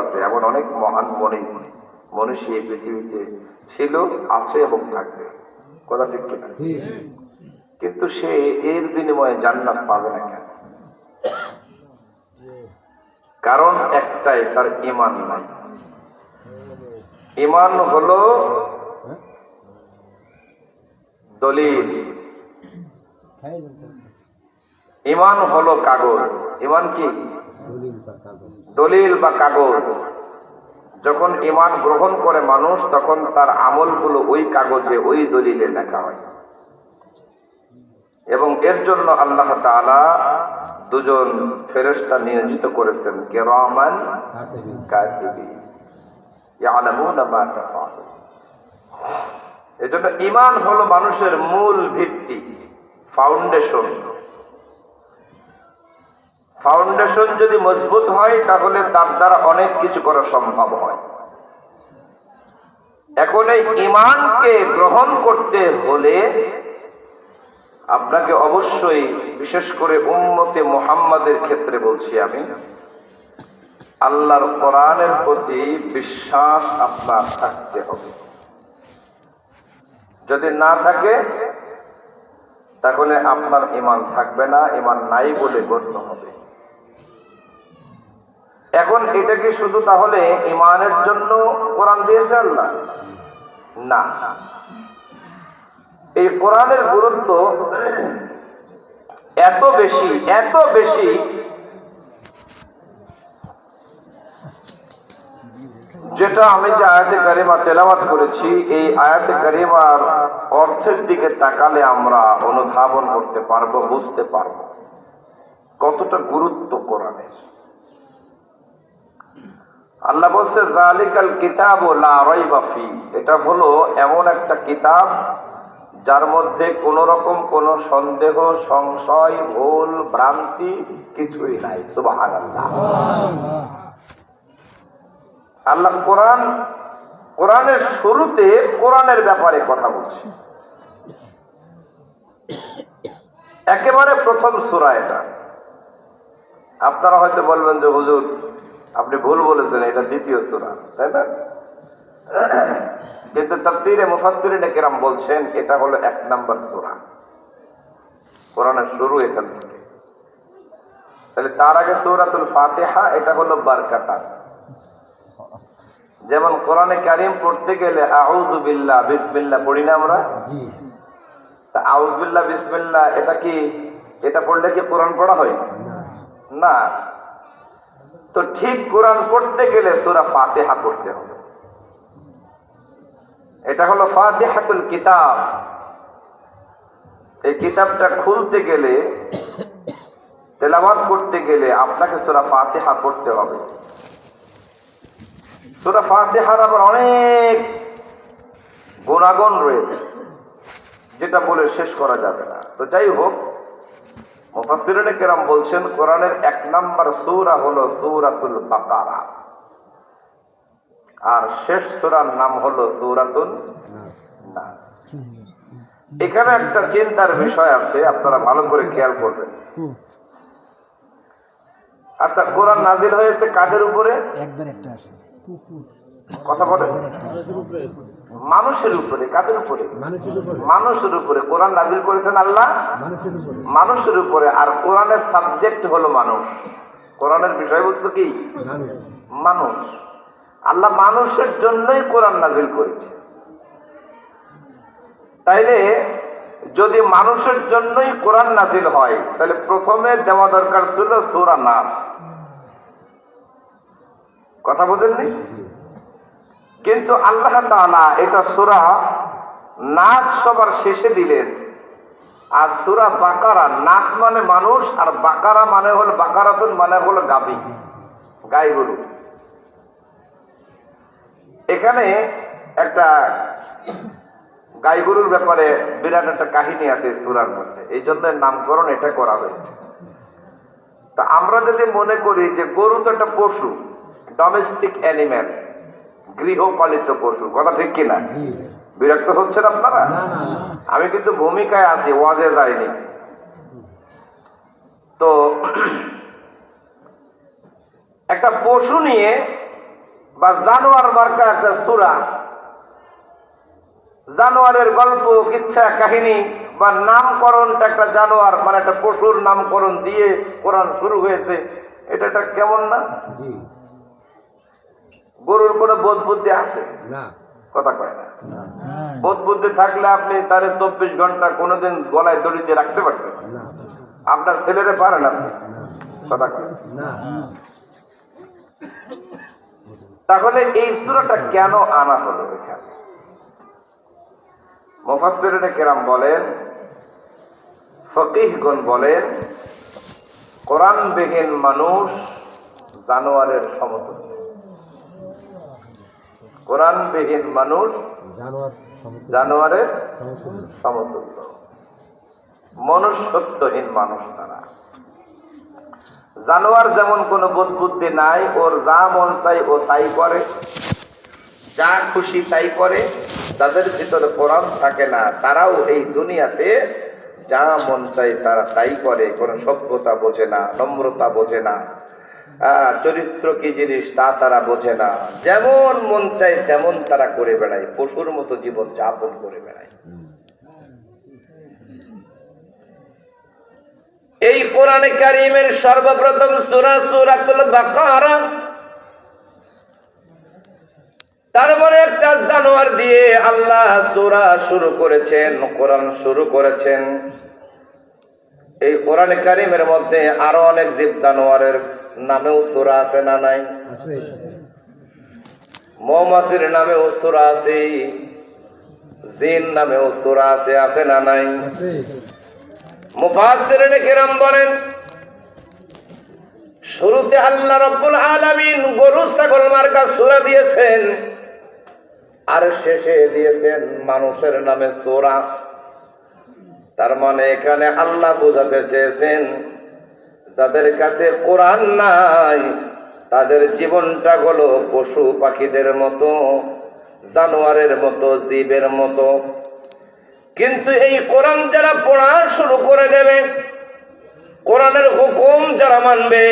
আছে, এমন অনেক মহান মনীষী এই পৃথিবীতে ছিল, আছে এবং থাকবে, কথা ঠিক কিনা? কিন্তু সে এর বিনিময়ে জান্নাত পাবে না কেন? কারণ একটাই, তার ঈমান নাই। ঈমান হলো দলিল, ঈমান হলো কাগজ। ঈমান কি? দলিল বা কাগজ। যখন ঈমান গ্রহণ করে মানুষ, তখন তার আমলগুলো ওই কাগজে, ওই দলিলে লেখা হয়। এবং এর জন্য আল্লাহ তাআলা দুজন ফেরেশতা নিয়োজিত করেছেন, কিরামান কাতিবিন ইয়ালামুনা মা তাফআলুন। এজন্য ঈমান হলো মানুষের মূল ভিত্তি, ফাউন্ডেশন। ফাউন্ডেশন যদি মজবুত হয়, তাহলে তার দ্বারা অনেক কিছু করা সম্ভব হয়। এখন এই ঈমানকে গ্রহণ করতে হলে আপনাকে অবশ্যই, বিশেষ করে উম্মতে মুহাম্মাদের ক্ষেত্রে বলছি আমি, আল্লাহর কোরআনের প্রতি বিশ্বাস আপনার থাকতে হবে। যদি না থাকে, তাহলে আপনার ঈমান থাকবে না, ঈমান নাই বলে গণ্য হবে। এখন এটা কি শুধু তাহলে ঈমানের জন্য কোরআন দিয়েছে আল্লাহ? না, এই কোরআনের গুরুত্ব এত বেশি, এত বেশি, যেটা আমি যে আয়াতে কারিমা তেলাওয়াত করেছি, এই আয়াতে কারিমার অর্থের দিকে তাকালে আমরা অনুধাবন করতে পারবো, বুঝতে পারবো কতটা গুরুত্ব কোরআনের। আল্লাহ বলছে, যালিকাল কিতাবু লা রাইবা ফি, এটা হলো এমন একটা কিতাব যার মধ্যে কোন রকম কোন সন্দেহ, সংশয়, ভুল, ভ্রান্তি কিছুই নাই। সুবহানাল্লাহ। আল্লাহ কোরআনের শুরুতে কোরআনের ব্যাপারে কথা বলছে, একেবারে প্রথম সূরা এটা। আপনারা হয়তো বলবেন যে হুজুর আপনি ভুল বলেছেন, এটা দ্বিতীয় সূরা, তাই না? কিন্তু তাফসীরে মুফাসসিরিনে কেরাম বলছেন এটা হলো 1 নম্বর সূরা, কোরআনের শুরু এখান থেকে। তাহলে তার আগে সূরাতুল ফাতিহা, এটা হলো বারকাতান। যেমন কোরআনে কারীম পড়তে গেলে আউযু বিল্লাহ, বিসমিল্লাহ পড়ি না আমরা? তা আউযু বিল্লাহ, বিসমিল্লাহ এটা কি, এটা পড়লে কি কোরআন পড়া হয়? না। তো ঠিক কোরআন পড়তে গেলে সূরা ফাতিহা পড়তে হবে। এটা হলো ফাতিহাতুল কিতাব। এই কিতাবটা খুলতে গেলে, তেলাওয়াত করতে গেলে আপনাকে সূরা ফাতিহা পড়তে হবে। সূরা ফাতিহার আবার অনেক গুণাগুণ রয়েছে, যেটা বলে শেষ করা যাবে না। তো যাই হোক, মুফাসসিরিনে কেরাম বলছেন কোরআনের 1 নম্বর সূরা হলো সূরাতুল বাকারা, আর শেষ সূরার নাম হলো সূরাতুন নাস। এখানে একটা চিন্তার বিষয় আছে, আপনারা ভালো করে খেয়াল করবেন। আচ্ছা, কোরআন নাজিল হয়েছে কাদের উপরে? কথা বলেন। মানুষের উপরে। কাদের উপরে? মানুষের উপরে। কোরআন নাজিল করেছেন আল্লাহ মানুষের উপরে। আর কোরআনের সাবজেক্ট হলো মানুষ। কোরআনের বিষয়বস্তু কি? মানুষ। আল্লাহ মানুষের জন্যই কোরআন নাজিল করেছে। তাইলে যদি মানুষের জন্যই কোরআন নাজিল হয়, তাহলে প্রথমে দেওয়া দরকার ছিল সূরা নাস। কথা বুঝেননি? কিন্তু আল্লাহ তাআলা এটা সূরা নাস সবার শেষে দিলেন, আর সূরা বাকারা, নাস মানে মানুষ, আর বাকারা মানে হলো, বাকারাতুন মানে হলো গাভী, গাই গরু। এখানে একটা গাই গরুর ব্যাপারে বিরাট একটা কাহিনী আছে সূরার মধ্যে, এই জন্য নামকরণ এটা করা হয়েছে। তা আমরা যদি মনে করি যে গরু তো একটা পশু, ডোমেস্টিক অ্যানিম্যাল, গৃহপালিত পশু, কথা ঠিক কিনা? বিরক্ত হচ্ছেন আপনারা? আমি কিন্তু ভূমিকায় আছি, ওয়াজে যাইনি। তো একটা পশু নিয়ে বা জানোয়ার মার্কা একটা সূরা, জানোয়ারের গল্প, কিচ্ছা, কাহিনী বা নামকরণটা একটা জানোয়ার মানে একটা পশুর নামকরণ দিয়ে কোরআন শুরু হয়েছে, এটা কেমন না? গরুর কোনো বোধ বুদ্ধি আছে? কথা কয় না। বোধ বুদ্ধি থাকলে আপনি তার 24 ঘন্টা কোনোদিন গলায় দড়ি দিয়ে রাখতে পারতেন? আপনার ছেলেরে পারেন আপনি? কথা কয় না। তাহলে এই সূরাটা কেন আনা হলো এখানে? মুফাসসিরিনে কেরাম বলেন, ফকিহগণ বলেন, কোরআনবিহীন মানুষ জানোয়ারের সমতুল্য। কোরআনবিহীন মানুষ জানোয়ারের সমতুল্য। মনুষ্যত্বহীন মানুষ তারা। জানোয়ার যেমন কোনো বোধ বুদ্ধি নাই, ওর যা মন চাই ও তাই করে, যা খুশি তাই করে, তাদের ভিতরে কোরআন থাকে না। তারাও এই দুনিয়াতে যা মন চাই তারা তাই করে, কোনো সভ্যতা বোঝে না, নম্রতা বোঝে না, চরিত্র কি জিনিস তা তারা বোঝে না। যেমন মন চায় তেমন তারা করে বেড়ায়, পশুর মতো জীবন যাপন করে বেড়ায়। এই কোরআনে কারীমের সর্বপ্রথম সূরা সূরাতুল বাকারা, তারপরে একটা জানোয়ার দিয়ে আল্লাহ সূরা শুরু করেছেন, কোরআন শুরু করেছেন। এই কোরআনে কারীমের মধ্যে আরো অনেক জীব জানোয়ারের নামেও সূরা আছে না নাই? মৌমাছির নামেও সূরা আছে, জিন নামেও সূরা আছে, আছে না নাই? মুফাসসিরিনে কেরাম বলেন, শুরুতে আল্লাহ রাব্বুল আলামিন গরু ছাগল মার্কা সূরা দিয়েছেন, আর শেষে দিয়েছেন মানুষের নামে সূরা। তার মানে এখানে আল্লাহ বোঝাতে চেয়েছেন, যাদের কাছে কোরআন নাই তাদের জীবনটা হলো পশু পাখিদের মতো, জানোয়ারের মতো, জীবের মতো। কিন্তু এই কোরআন যারা পড়া শুরু করে দেবে, কোরআনের হুকুম যারা মানবে,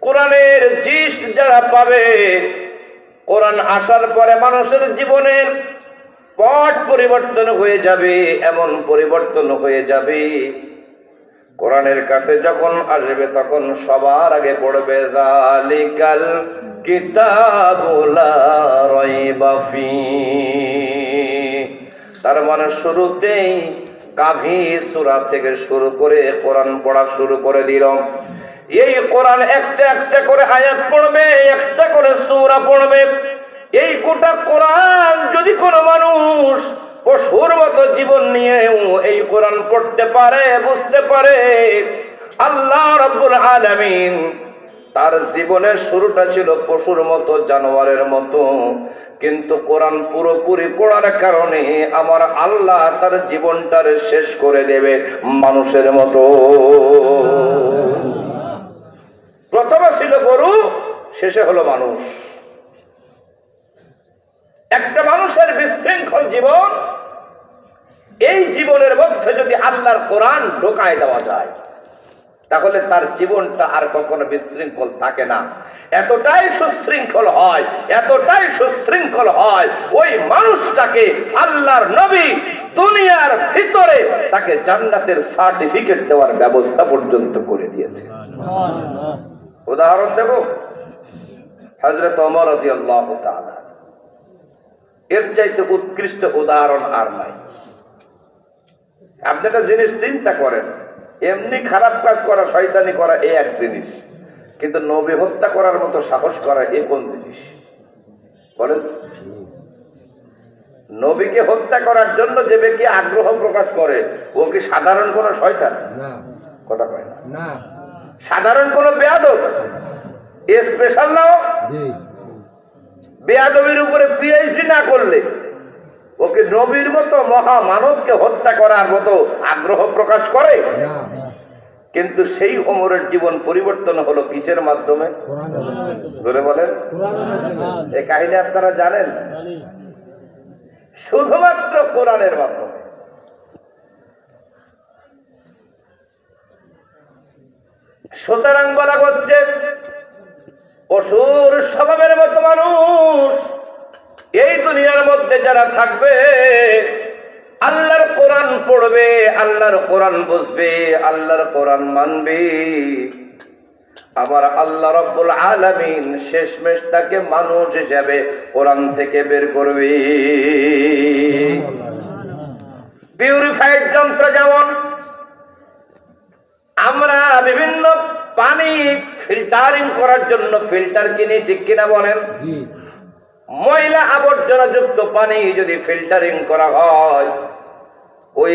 কোরআনের জিষ্ট যারা পাবে, কোরআন আসার পরে মানুষের জীবনের পট পরিবর্তন হয়ে যাবে, এমন পরিবর্তন হয়ে যাবে। কোরআনের কাছে যখন আসবে তখন সবার আগে পড়বে যালিকাল কিতাবু লা রাইবা ফীহি। তার মানে শুরুতেই কাফি সূরা থেকে শুরু করে কোরআন পড়া শুরু করে দিল। এই কোরআন একটা একটা করে আয়াত পড়বে, একটা করে সূরা পড়বে। এই গোটা কোরআন যদি কোনো মানুষ পশুর মতো জীবন নিয়েও এই কোরআন পড়তে পারে, বুঝতে পারে, আল্লাহ রাব্বুল আলামিন তার জীবনের শুরুটা ছিল পশুর মতো, জানোয়ারের মতো, কিন্তু কোরআন পুরোপুরি পড়ার কারণে আমার আল্লাহ তার জীবনটারে শেষ করে দেবে মানুষের মতো। প্রথমে ছিল গরু, শেষে হলো মানুষ। একটা মানুষের বিশৃঙ্খল জীবন, এই জীবনের মধ্যে যদি আল্লাহর কোরআন ঢোকায় দেওয়া যায় তাহলে তার জীবনটা আর কখনো বিশৃঙ্খল থাকে না। এতটাই সুশৃঙ্খল হয়, এতটাই সুশৃঙ্খল হয়, ওই মানুষটাকে আল্লাহর নবী দুনিয়ার ভিতরে তাকে জান্নাতের সার্টিফিকেট দেওয়ার ব্যবস্থা পর্যন্ত করে দিয়েছে। উদাহরণ দেব, হযরত ওমর রাদিয়াল্লাহু তাআলা, এর চাইতে উৎকৃষ্ট উদাহরণ আর নাই। আপনি একটা জিনিস চিন্তা করেন, এমনি খারাপ কাজ করা, শয়তানি করা এই এক জিনিস, কিন্তু নবী হত্যা করার মতো সাহস করা এ কোন জিনিস বলেন? নবীকে হত্যা করার জন্য যে ব্যক্তি আগ্রহ প্রকাশ করে ও কি সাধারণ কোন শয়তান? কথা কয় না। সাধারণ কোন বেয়াদব, স্পেশাল নাও। বেয়াদবির উপরে পিএইচডি না করলে ওকে নবীর মতো মহামানবকে হত্যা করার মতো আগ্রহ প্রকাশ করে? কিন্তু সেই ওমরের জীবন পরিবর্তন হলো কিসের মাধ্যমে? ধরে বলেন, এই কাহিনী আপনারা জানেন? শুধুমাত্র কোরআনের মাধ্যমে। সুতরাং বলা হচ্ছে পশুর স্বভাবের মতো মানুষ মধ্যে যারা থাকবে, আল্লাহর কোরআন পড়বে, আল্লাহর কোরআন বুঝবে, আল্লাহর কোরআন মানবে, আমার আল্লাহ রাব্বুল আলামিন শেষমেশ তাকে মানুষ হিসেবে কোরআন থেকে বের করবে। পিউরিফাইড যন্ত্র যেমন আমরা বিভিন্ন পানি ফিল্টারিং করার জন্য ফিল্টার কিনি, ঠিক কিনা বলেন? ময়লা আবর্জনা যুক্ত পানি যদি ফিল্টারিং করা হয়, ওই